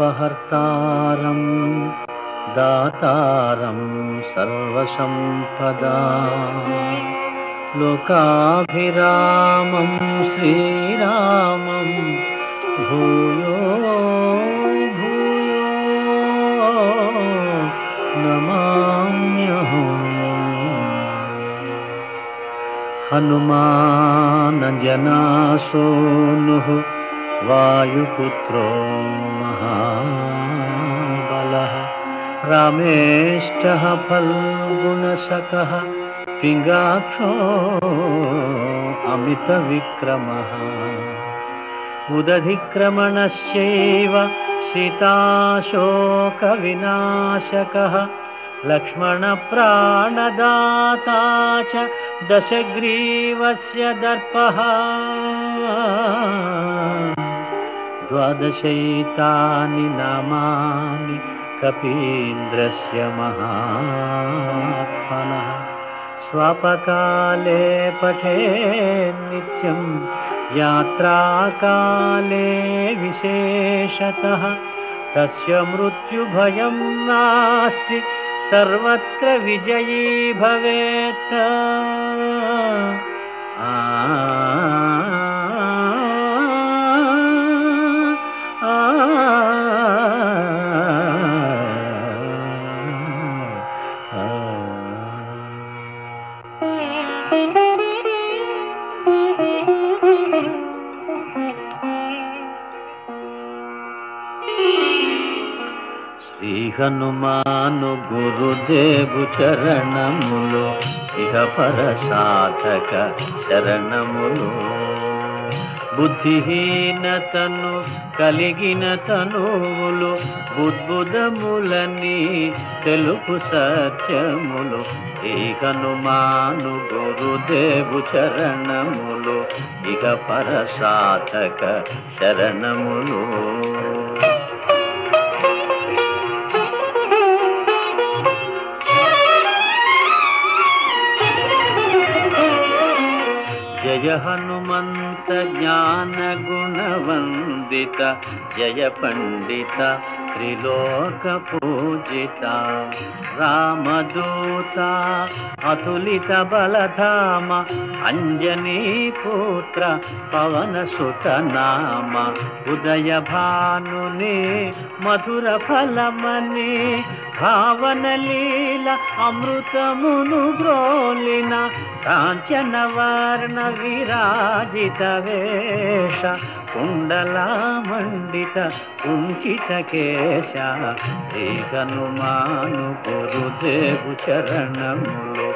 ఆపదామపహర్తారం దాతారం సర్వసంపదా లోకాభిరామం శ్రీరామం భూయో భూయో నమామ్యహం. హనుమానజనాసూనుః వాయుపుత్రో మహాబలః రామేష్టః ఫల్గుణసఖః పింగాక్షో అమితవిక్రమః ఉదధిక్రమణశ్చైవ సీతాశోకవినాశకః లక్ష్మణప్రాణదాతా చ దశగ్రీవస్య దర్పః ద్వాదశైతాని నామాని కపీంద్రస్య మహాత్మనః స్వపకాలే పఠేన్ నిత్యం యాత్రాకాలే విశేషతః తస్య మృత్యుభయం నాస్తి సర్వత్ర విజయీ భవేత్. శ్రీ హనుమాను గురుదేవు చరణములు ఇహ పర సాధక శరణములు. బుద్ధిహీనతను కలిగిన తనువులు బుద్బుదములని తెలుపు సత్యములు. శ్రీ హనుమాను గురుదేవు చరణములు ఇహ పర సాధక శరణములు. జయ హనుమంత జ్ఞాన గుణవందిత జయ పండిత త్రిలోక పూజిత రామదూత అతులిత బలధామ అంజనీ పుత్ర పవన సుత నామ ఉదయ భానుని మధుర ఫలమని భావన లీల అమృతమును గ్రోలిన కాంచన వర్ణ విరాజిత వేష కుండలా మండిత కుంచిత కేశ. శ్రీ హనుమాను గురుదేవు చరణములు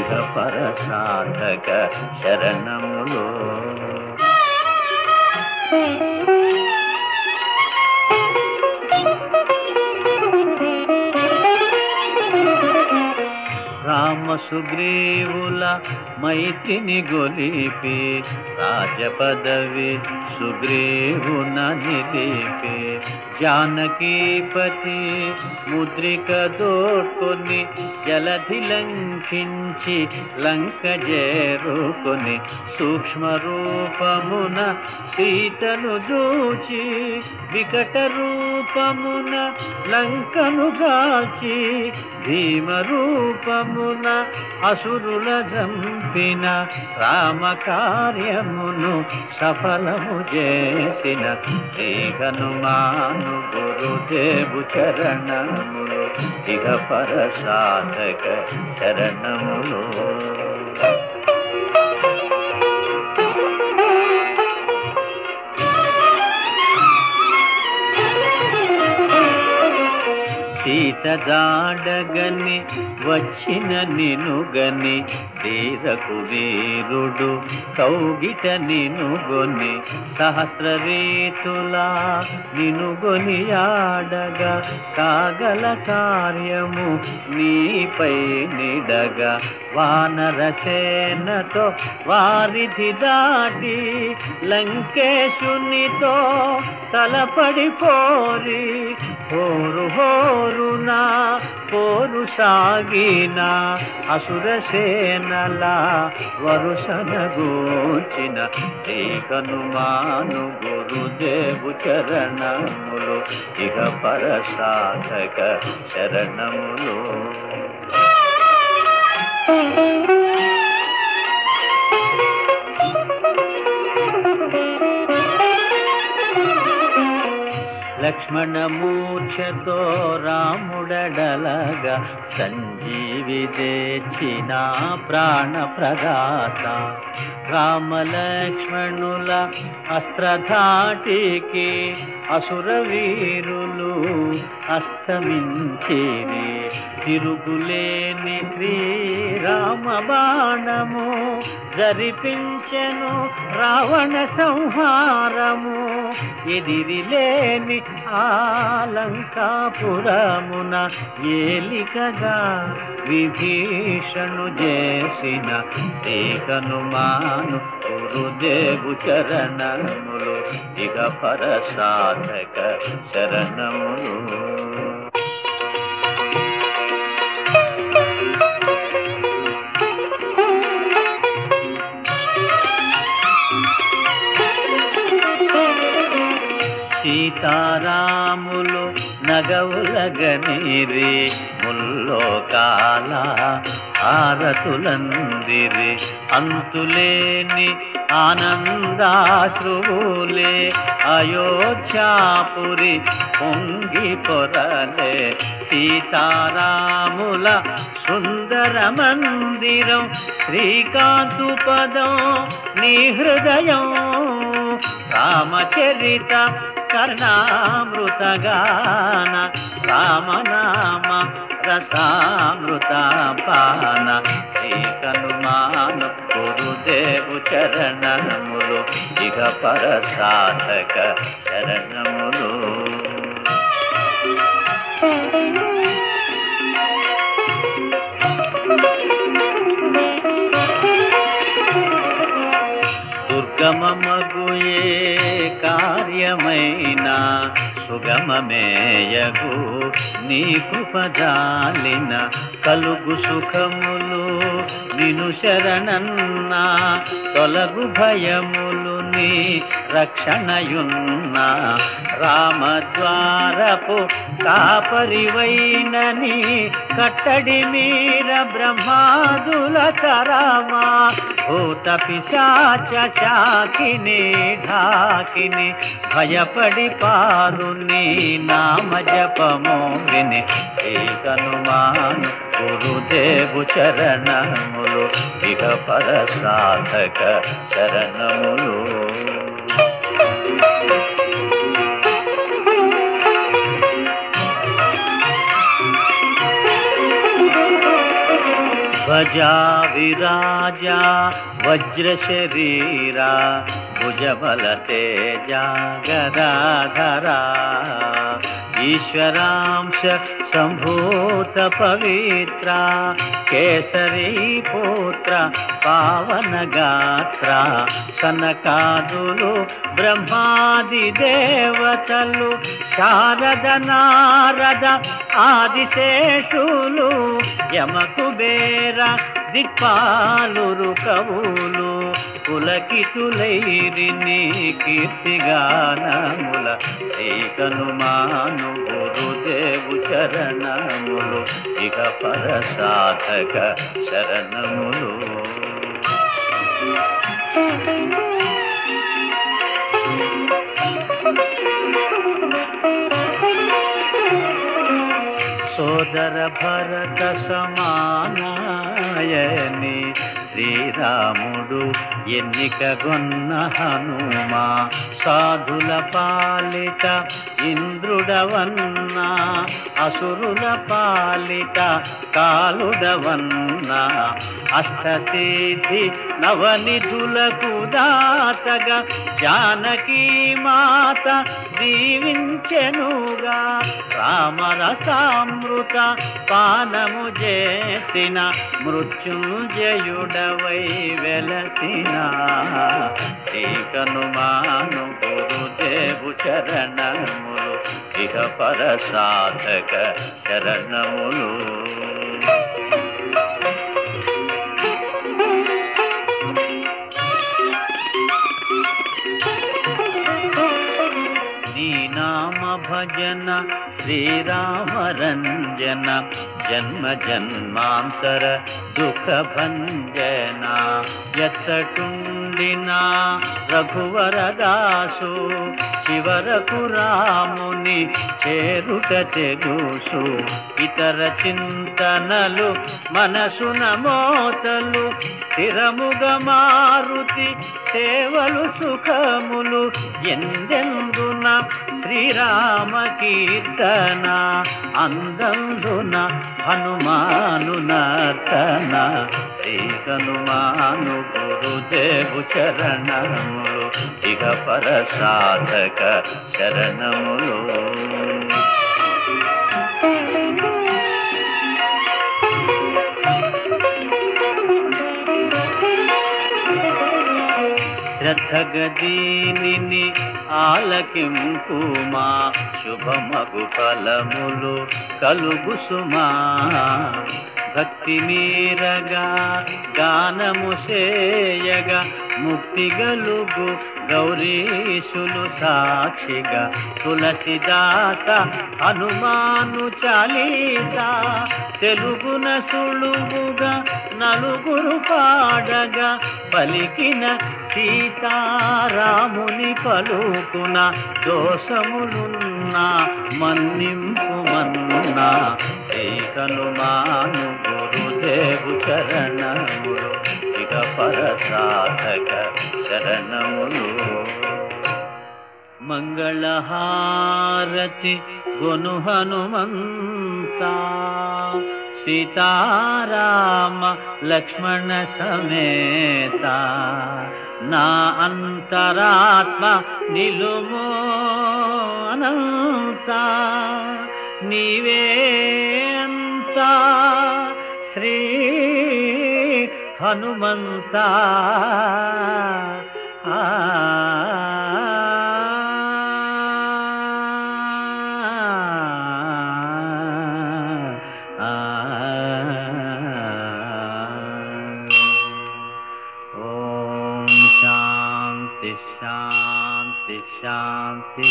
ఇహ పర సాధక శరణములు. రామ సుగ్రీవుల మైత్రిని గొలిపి రాజపదవి సుగ్రీవున నిలిపి జానకీపతి ముద్రిక దోడ్కొని జలధి లంఘించి లంక చేరుకొని సూక్ష్మ రూపమున సీతను జూచి వికట రూపమున లంకను గాల్చి భీమ రూపమున అసురుల జంపిన రామ కార్యమును సఫలము చేసిన శ్రీ హనుమాను గురుదేవు చరణములు ఇహ పర సాధక శరణములు. సీత జాడగని వచ్చిన నినుగని శ్రీ రఘువీరుడు కౌగిట నినుగొని సహస్ర రీతులా నినుగొని ఆడగా కాగల కార్యము నీపై నిడగా వానరసేనతో వారిధి దాటి లంకేశునితో తలపడి పోరి హోరు హోరున పోరు సాగిన అసురసేనల వరుసన గూర్చిన శ్రీ హనుమాను గురుదేవు చరణములు ఇహ పర సాధక శరణములు. లక్ష్మణ మూర్ఛతో రాముడడలగా సంజీవి తెచ్చిన ప్రాణ ప్రదాత. రామలక్ష్మణుల అస్త్రధాటికి అసుర వీరులు అస్తమించేవి. తిరుగులేని శ్రీరామ బాణము జరిపించెను రావణ సంహారము. ఎదిరిలేని ఆలంకాపురమున ఏలికగా విభీషణు చేసిన శ్రీ హనుమాను గురుదేవు చరణములు ఇహ పర సాధక శరణములు. సీతారాములు నగవులగనిరి ముల్లోకాల హారతులందిరి. అంతులేని ఆనందాశ్రువులే అయోధ్యాపురి పొంగి పొరలే. సీతారాముల సుందర మందిరం శ్రీకాంతు పదం నీ హృదయం. రామచరిత కర్ణామృతగాన రామనామ రసామృత పాన. శ్రీ హనుమాను గురుదేవు చరణములు ఇహ పర సాధక శరణములు. దుర్గమమగు ఏ కార్యమైన సుగమమేయగు నీ కృపజాలిన. కలుగు సుఖములు నిను శరణన్నా తొలగు భయములు నీ రక్షణయున్న. రామద్వారపు కాపరివైనని కట్టడి మీర బ్రహ్మాదుల తరమా. భూత పిశాచ శాకిని ఢాకిని భయపడి పారు నీ నామ జపము విని. శ్రీ హనుమాను గురుదేవు చరణములు ఇహ పర సాధక శరణములు. ధ్వజా విరాజా వజ్ర శరీరా భుజబల తేజ గదాధరా. ఈశ్వరాంశ సంభూత పవిత్ర కేసరీ పుత్ర పావన గాత్ర. సనకాదులు బ్రహ్మాది దేవతలు శారద నారద ఆదిశేషులు యమకుబేర దిక్పాలురు కవులు పులకితులైరి నీ కీర్తిగానముల. శ్రీ హనుమాను గురుదేవు చరణములు ఇహ పర సాధక శరణములు. సోదర భరత సమానాయని శ్రీరాముడు ఎన్నికగొన్న హనుమా. సాధుల పాలిట ఇంద్రుడవన్నా అసురుల పాలిట కాలుడవన్నా. అష్టసిద్ధి నవనిధులకు దాతగా జానకీ మాత దీవించెనుగా. రామరసామృత పానము చేసిన మృత్యుంజయుడవు వెన్నెలవై వెలసిన శ్రీకనుమాను గురుదేవు చరణములు ఇహ పర సాధక శరణములు. నీ నామ భజన శ్రీరామరంజన జన్మ జన్మాంతర దుఃఖ భంజన. ఎచ్చటుండిన రఘువరదాసు చివరకు రాముని చేరుట తెలుసు. ఇతర చింతనలు మనసున మోతలు స్థిరముగా మారుతి సేవలు సుఖములు. ఎందెందున శ్రీరామ కీర్తన అందందున హనుమాను నర్తన. శ్రీ హనుమాను గురుదేవు చరణములు ఇహ పర సాధక శరణములు. శ్రద్ధగ దీనిని ఆలకింపుమా శుభమగు ఫలములు కలుగు సుమా. భక్తి మీరగా గానము సేయగా ముక్తి గలుగు గౌరీశులు సాక్షిగా. తులసిదాస హనుమాను చాలీసా తెలుగున సులువుగా నలుగురు పాడగా. పలికిన సీతారాముని పలుకున దోషములున్నా మన్నింపు మన్నా. శ్రీ హనుమాను గురుదేవు చరణములు ఇక పర సాధక శరణములు. మంగళహారతి గొను హనుమంతా సీతారామ లక్ష్మణ సమేత. నా అంతరాత్మ నిలుమో అనంత నీవే అంతా శ్రీ హనుమంత. ఓం శాంతి శాంతి శాంతి.